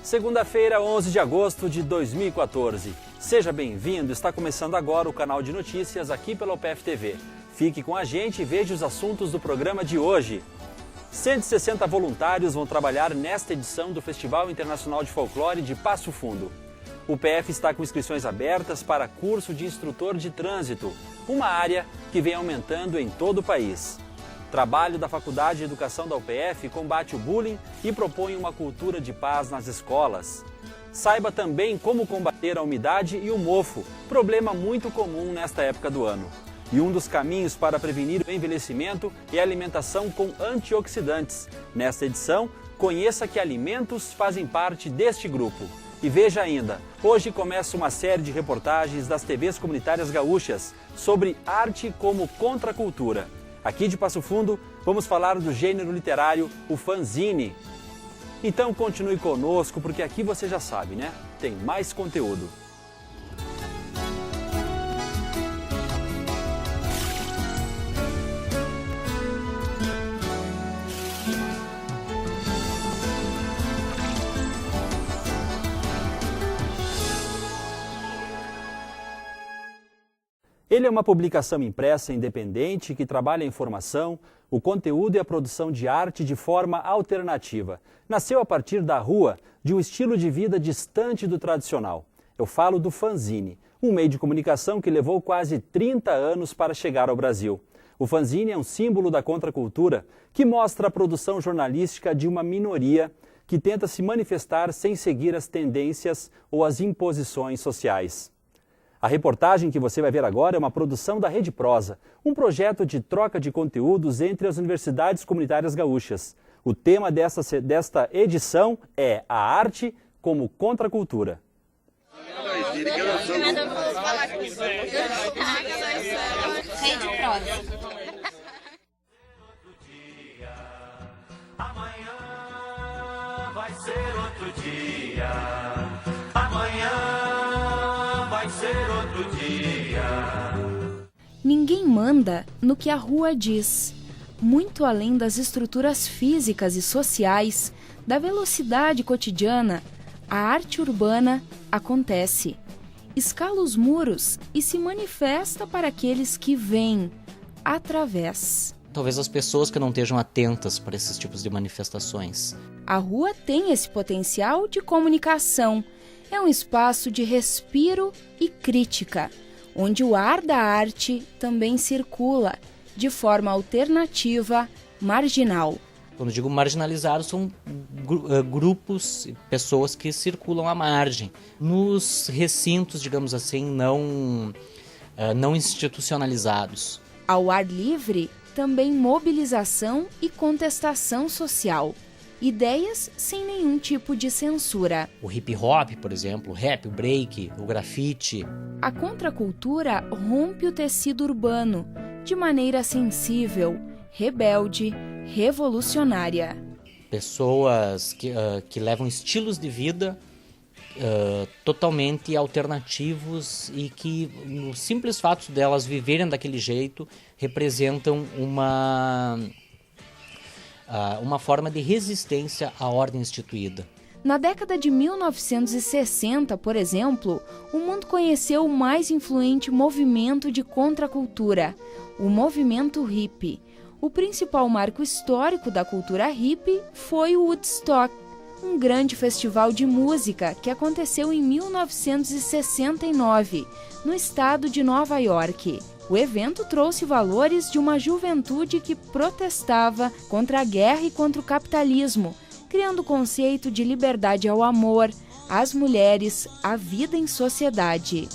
Segunda-feira, 11 de agosto de 2014. Seja bem-vindo, está começando agora o canal de notícias aqui pela UPF TV. Fique com a gente e veja os assuntos do programa de hoje. 160 voluntários vão trabalhar nesta edição do Festival Internacional de Folclore de Passo Fundo. O UPF está com inscrições abertas para curso de instrutor de trânsito, uma área que vem aumentando em todo o país. Trabalho da Faculdade de Educação da UPF combate o bullying e propõe uma cultura de paz nas escolas. Saiba também como combater a umidade e o mofo, problema muito comum nesta época do ano. E um dos caminhos para prevenir o envelhecimento é a alimentação com antioxidantes. Nesta edição, conheça que alimentos fazem parte deste grupo. E veja ainda, hoje começa uma série de reportagens das TVs comunitárias gaúchas sobre arte como contracultura. Aqui de Passo Fundo, vamos falar do gênero literário, o fanzine. Então continue conosco, porque aqui você já sabe, né? Tem mais conteúdo. Ele é uma publicação impressa independente que trabalha a informação, o conteúdo e a produção de arte de forma alternativa. Nasceu a partir da rua, de um estilo de vida distante do tradicional. Eu falo do fanzine, um meio de comunicação que levou quase 30 anos para chegar ao Brasil. O fanzine é um símbolo da contracultura que mostra a produção jornalística de uma minoria que tenta se manifestar sem seguir as tendências ou as imposições sociais. A reportagem que você vai ver agora é uma produção da Rede Prosa, um projeto de troca de conteúdos entre as universidades comunitárias gaúchas. O tema desta edição é a arte como contracultura. Rede Prosa. Amanhã vai ser outro dia. Amanhã vai ser outro dia. Ninguém manda no que a rua diz. Muito além das estruturas físicas e sociais, da velocidade cotidiana, a arte urbana acontece. Escala os muros e se manifesta para aqueles que vêm através. Talvez as pessoas que não estejam atentas para esses tipos de manifestações. A rua tem esse potencial de comunicação. É um espaço de respiro e crítica, onde o ar da arte também circula, de forma alternativa, marginal. Quando digo marginalizados, são grupos, pessoas que circulam à margem. Nos recintos, digamos assim, não institucionalizados. Ao ar livre, também mobilização e contestação social. Ideias sem nenhum tipo de censura. O hip hop, por exemplo, o rap, o break, o grafite. A contracultura rompe o tecido urbano de maneira sensível, rebelde, revolucionária. Pessoas que levam estilos de vida totalmente alternativos e que, no simples fato delas viverem daquele jeito, representam uma forma de resistência à ordem instituída. Na década de 1960, por exemplo, o mundo conheceu o mais influente movimento de contracultura, o movimento hippie. O principal marco histórico da cultura hippie foi o Woodstock, um grande festival de música que aconteceu em 1969, no estado de Nova York. O evento trouxe valores de uma juventude que protestava contra a guerra e contra o capitalismo, criando o conceito de liberdade ao amor, às mulheres, à vida em sociedade.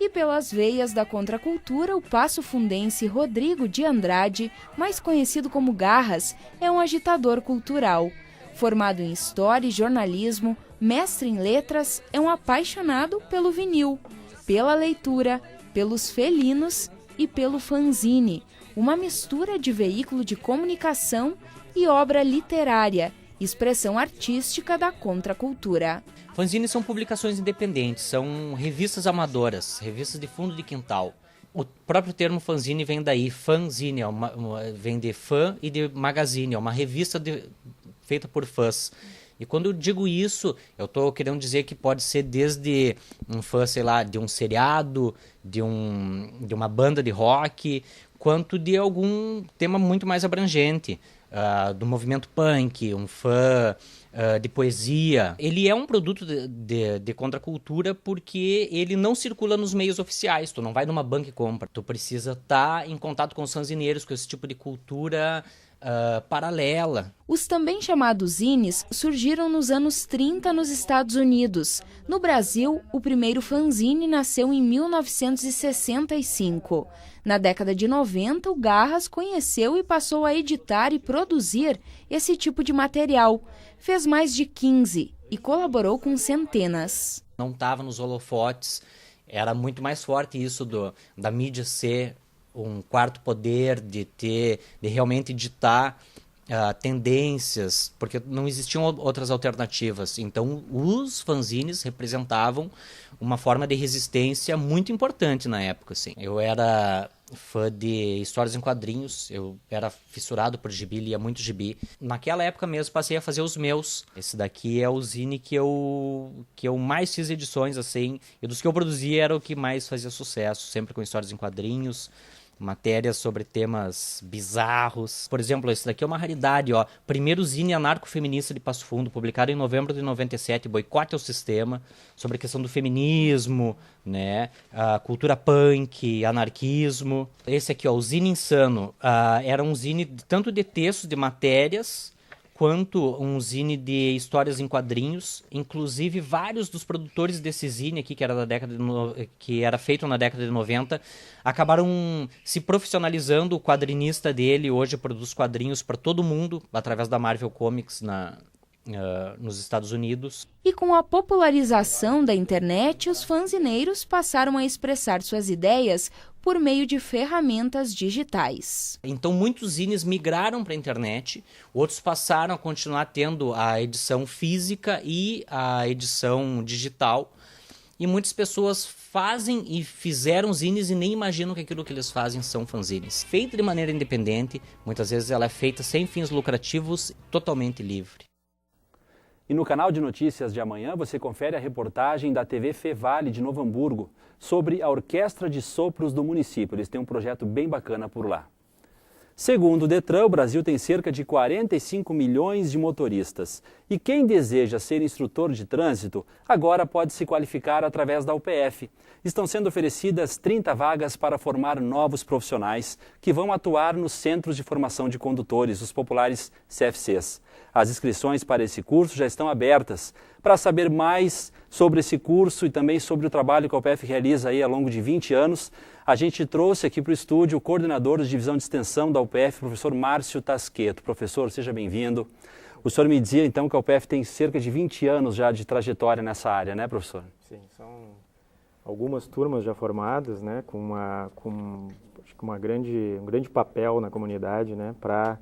E pelas veias da contracultura, o passo-fundense Rodrigo de Andrade, mais conhecido como Garras, é um agitador cultural. Formado em História e Jornalismo, mestre em Letras, é um apaixonado pelo vinil, pela leitura, pelos felinos e pelo fanzine, uma mistura de veículo de comunicação e obra literária, expressão artística da contracultura. Fanzines são publicações independentes, são revistas amadoras, revistas de fundo de quintal. O próprio termo fanzine vem daí, fanzine, vem de fã e de magazine, é uma revista feita por fãs. E quando eu digo isso, eu estou querendo dizer que pode ser desde um fã, sei lá, de um seriado, de uma banda de rock, quanto de algum tema muito mais abrangente, do movimento punk, um fã de poesia. Ele é um produto de contracultura porque ele não circula nos meios oficiais. Tu não vai numa banca e compra. Tu precisa estar em contato com os fanzineiros, com esse tipo de cultura paralela. Os também chamados zines surgiram nos anos 30 nos Estados Unidos. No Brasil, o primeiro fanzine nasceu em 1965. Na década de 90, o Garras conheceu e passou a editar e produzir esse tipo de material. Fez mais de 15 e colaborou com centenas. Não estava nos holofotes, era muito mais forte isso da mídia ser um quarto poder, de realmente ditar tendências, porque não existiam outras alternativas. Então, os fanzines representavam uma forma de resistência muito importante na época. Assim. Eu era fã de histórias em quadrinhos, eu era fissurado por gibi, lia muito gibi. Naquela época mesmo passei a fazer os meus. Esse daqui é o zine que eu mais fiz edições, assim, e dos que eu produzia era o que mais fazia sucesso, sempre com histórias em quadrinhos, matérias sobre temas bizarros. Por exemplo, esse daqui é uma raridade, ó. Primeiro zine anarco-feminista de Passo Fundo, publicado em novembro de 97, Boicote ao Sistema, sobre a questão do feminismo, né? A cultura punk, anarquismo. Esse aqui, ó, o Zine Insano, era um zine tanto de textos, de matérias, quanto um zine de histórias em quadrinhos. Inclusive, vários dos produtores desse zine aqui, que era feito na década de 90, acabaram se profissionalizando. O quadrinista dele hoje produz quadrinhos para todo mundo, através da Marvel Comics nos Estados Unidos. E com a popularização da internet, os fanzineiros passaram a expressar suas ideias por meio de ferramentas digitais. Então muitos zines migraram para a internet, outros passaram a continuar tendo a edição física e a edição digital, e muitas pessoas fazem e fizeram zines e nem imaginam que aquilo que eles fazem são fanzines. Feita de maneira independente, muitas vezes ela é feita sem fins lucrativos, totalmente livre. E no canal de notícias de amanhã você confere a reportagem da TV Fevale de Novo Hamburgo sobre a Orquestra de Sopros do município. Eles têm um projeto bem bacana por lá. Segundo o Detran, o Brasil tem cerca de 45 milhões de motoristas. E quem deseja ser instrutor de trânsito, agora pode se qualificar através da UPF. Estão sendo oferecidas 30 vagas para formar novos profissionais que vão atuar nos Centros de Formação de Condutores, os populares CFCs. As inscrições para esse curso já estão abertas. Para saber mais sobre esse curso e também sobre o trabalho que a UPF realiza aí ao longo de 20 anos, a gente trouxe aqui para o estúdio o coordenador de divisão de extensão da UPF, professor Márcio Tasqueto. Professor, seja bem-vindo. O senhor me dizia então que a UPF tem cerca de 20 anos já de trajetória nessa área, né, professor? Sim, são algumas turmas já formadas, né, com um grande papel na comunidade, né, para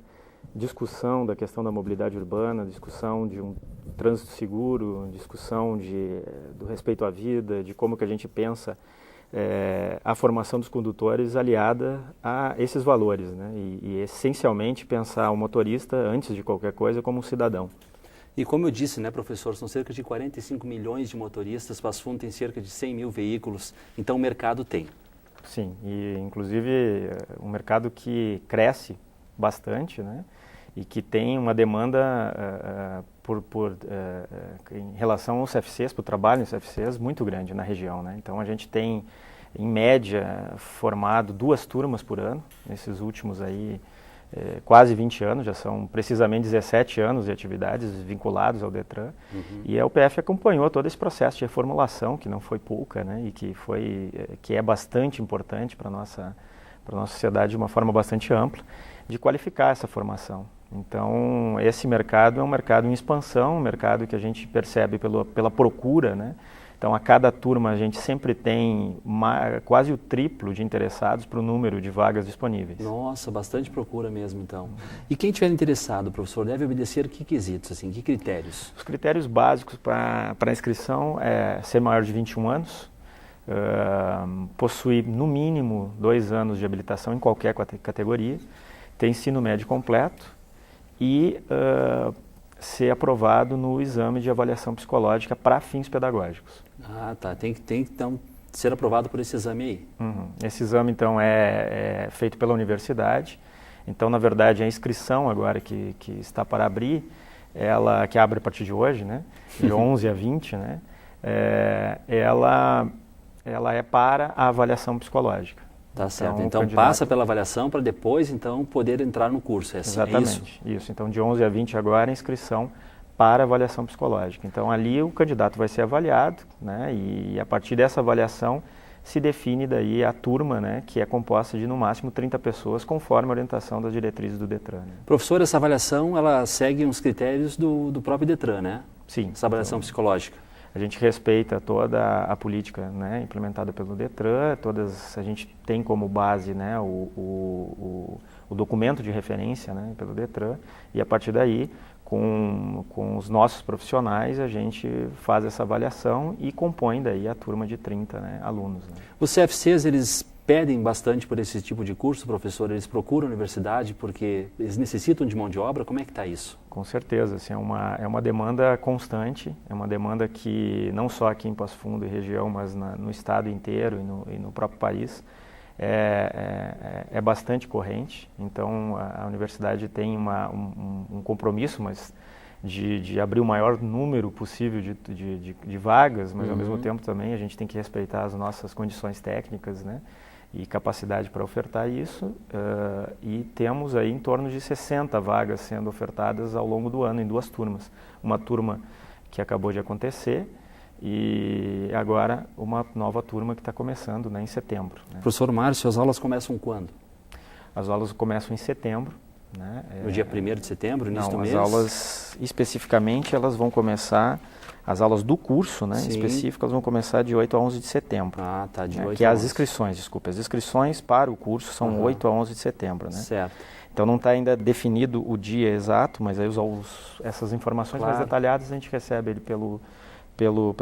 discussão da questão da mobilidade urbana, discussão de um trânsito seguro, discussão do respeito à vida, de como que a gente pensa a formação dos condutores aliada a esses valores, né? E essencialmente pensar o motorista, antes de qualquer coisa, como um cidadão. E como eu disse, né, professor, são cerca de 45 milhões de motoristas, Passo Fundo tem cerca de 100 mil veículos, então o mercado tem. Sim, e inclusive um mercado que cresce bastante, né? E que tem uma demanda em relação aos CFCs, para o trabalho em CFCs, muito grande na região, né? Então a gente tem, em média, formado 2 turmas por ano, nesses últimos aí quase 20 anos, já são precisamente 17 anos de atividades vinculados ao Detran. Uhum. E a UPF acompanhou todo esse processo de reformulação, que não foi pouca, né? E que é bastante importante para a nossa sociedade de uma forma bastante ampla, de qualificar essa formação. Então, esse mercado é um mercado em expansão, um mercado que a gente percebe pela procura, né? Então, a cada turma a gente sempre tem quase o triplo de interessados para o número de vagas disponíveis. Nossa, bastante procura mesmo, então. E quem estiver interessado, professor, deve obedecer que quesitos, assim, que critérios? Os critérios básicos para a inscrição é ser maior de 21 anos, possui no mínimo 2 anos de habilitação em qualquer categoria, ter ensino médio completo e ser aprovado no exame de avaliação psicológica para fins pedagógicos. Ah, tá. Tem que então ser aprovado por esse exame aí. Esse exame, então, é feito pela universidade. Então, na verdade, a inscrição agora que está para abrir, ela que abre a partir de hoje, né, de 11 a 20, né, ela é para a avaliação psicológica. Tá certo. Então passa pela avaliação para depois, então, poder entrar no curso. Exatamente. Isso. Então, de 11 a 20 agora, a inscrição para avaliação psicológica. Então, ali o candidato vai ser avaliado, né, e a partir dessa avaliação se define daí a turma, né, que é composta de no máximo 30 pessoas, conforme a orientação das diretrizes do Detran. Né? Professor, essa avaliação, ela segue uns critérios do próprio Detran, né? Sim. Essa avaliação psicológica. A gente respeita toda a política, né, implementada pelo Detran, a gente tem como base, né, o documento de referência, né, pelo Detran, e a partir daí, com os nossos profissionais, a gente faz essa avaliação e compõe daí a turma de 30, né, alunos. Né. Os CFCs, eles pedem bastante por esse tipo de curso, professor? Eles procuram a universidade porque eles necessitam de mão de obra? Como é que está isso? Com certeza, assim, é uma demanda constante, é uma demanda que não só aqui em Passo Fundo e região, mas no estado inteiro e no próprio país, é bastante corrente. Então, a universidade tem um compromisso, mas de abrir o maior número possível de vagas, mas ao mesmo tempo também a gente tem que respeitar as nossas condições técnicas, né, e capacidade para ofertar isso, e temos aí em torno de 60 vagas sendo ofertadas ao longo do ano em 2 turmas. Uma turma que acabou de acontecer e agora uma nova turma que está começando, né, em setembro. Né. Professor Márcio, as aulas começam quando? As aulas começam em setembro. Né, no dia 1º de setembro, início do mês? As aulas, especificamente, elas vão começar, as aulas do curso, né, específicas, vão começar de 8 a 11 de setembro. Ah, tá, de 8 a 11. Que é as inscrições, desculpa, as inscrições para o curso são 8 a 11 de setembro, né? Certo. Então não está ainda definido o dia exato, mas aí essas informações mais detalhadas a gente recebe ele pelo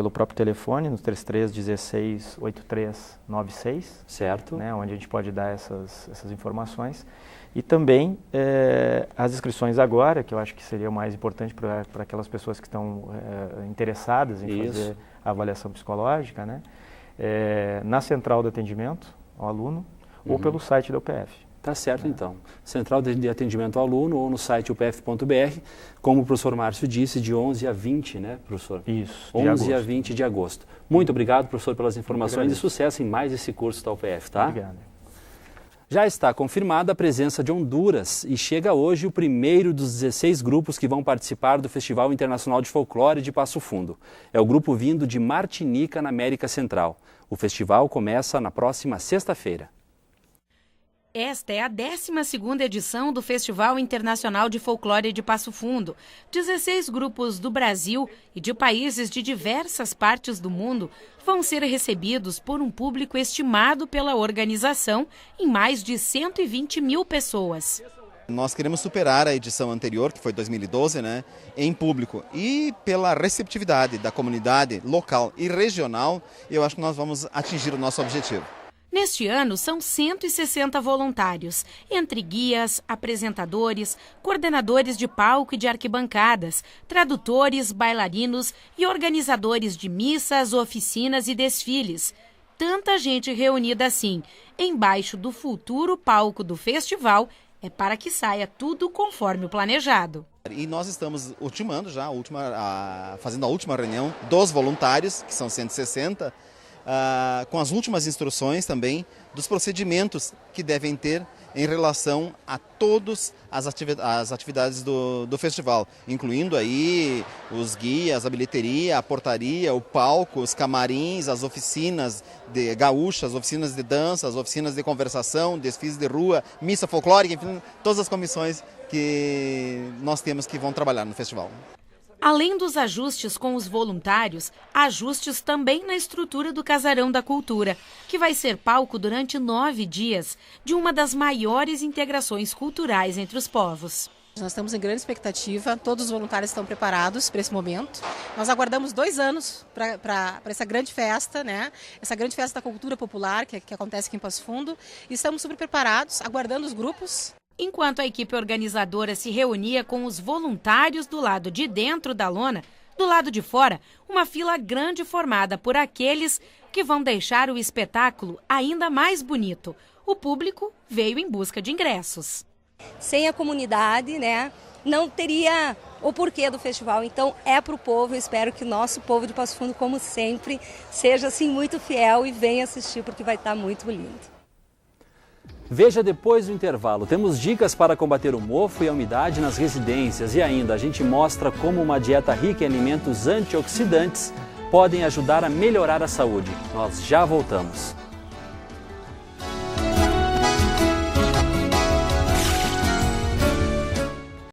próprio telefone, no 3316-8396. Certo. Né, onde a gente pode dar essas informações. E também as inscrições agora, que eu acho que seria o mais importante para aquelas pessoas que estão interessadas em fazer a avaliação psicológica, né, na central de atendimento ao aluno ou pelo site da UPF. Tá certo, então. Central de atendimento ao aluno ou no site upf.br, como o professor Márcio disse, de 11 a 20, né, professor? Isso, 11 a 20 de agosto. Muito obrigado, professor, pelas informações e sucesso em mais esse curso da UPF, tá? Obrigado. Já está confirmada a presença de Honduras e chega hoje o primeiro dos 16 grupos que vão participar do Festival Internacional de Folclore de Passo Fundo. É o grupo vindo de Martinica, na América Central. O festival começa na próxima sexta-feira. Esta é a 12ª edição do Festival Internacional de Folclore de Passo Fundo. 16 grupos do Brasil e de países de diversas partes do mundo vão ser recebidos por um público estimado pela organização em mais de 120 mil pessoas. Nós queremos superar a edição anterior, que foi 2012, né, em público. E pela receptividade da comunidade local e regional, eu acho que nós vamos atingir o nosso objetivo. Neste ano, são 160 voluntários, entre guias, apresentadores, coordenadores de palco e de arquibancadas, tradutores, bailarinos e organizadores de missas, oficinas e desfiles. Tanta gente reunida assim, embaixo do futuro palco do festival, é para que saia tudo conforme o planejado. E nós estamos fazendo a última reunião dos voluntários, que são 160, com as últimas instruções também dos procedimentos que devem ter em relação a todas as atividades do festival, incluindo aí os guias, a bilheteria, a portaria, o palco, os camarins, as oficinas de gaúchas, oficinas de dança, as oficinas de conversação, desfiles de rua, missa folclórica, enfim, todas as comissões que nós temos que vão trabalhar no festival. Além dos ajustes com os voluntários, ajustes também na estrutura do Casarão da Cultura, que vai ser palco durante 9 dias de uma das maiores integrações culturais entre os povos. Nós estamos em grande expectativa, todos os voluntários estão preparados para esse momento. Nós aguardamos 2 anos para essa grande festa, né? Essa grande festa da cultura popular que acontece aqui em Passo Fundo. E estamos super preparados, aguardando os grupos. Enquanto a equipe organizadora se reunia com os voluntários do lado de dentro da lona, do lado de fora, uma fila grande formada por aqueles que vão deixar o espetáculo ainda mais bonito. O público veio em busca de ingressos. Sem a comunidade, né, não teria o porquê do festival. Então é para o povo. Eu espero que o nosso povo de Passo Fundo, como sempre, seja assim muito fiel e venha assistir, porque vai estar muito lindo. Veja depois do intervalo. Temos dicas para combater o mofo e a umidade nas residências e ainda a gente mostra como uma dieta rica em alimentos antioxidantes podem ajudar a melhorar a saúde. Nós já voltamos.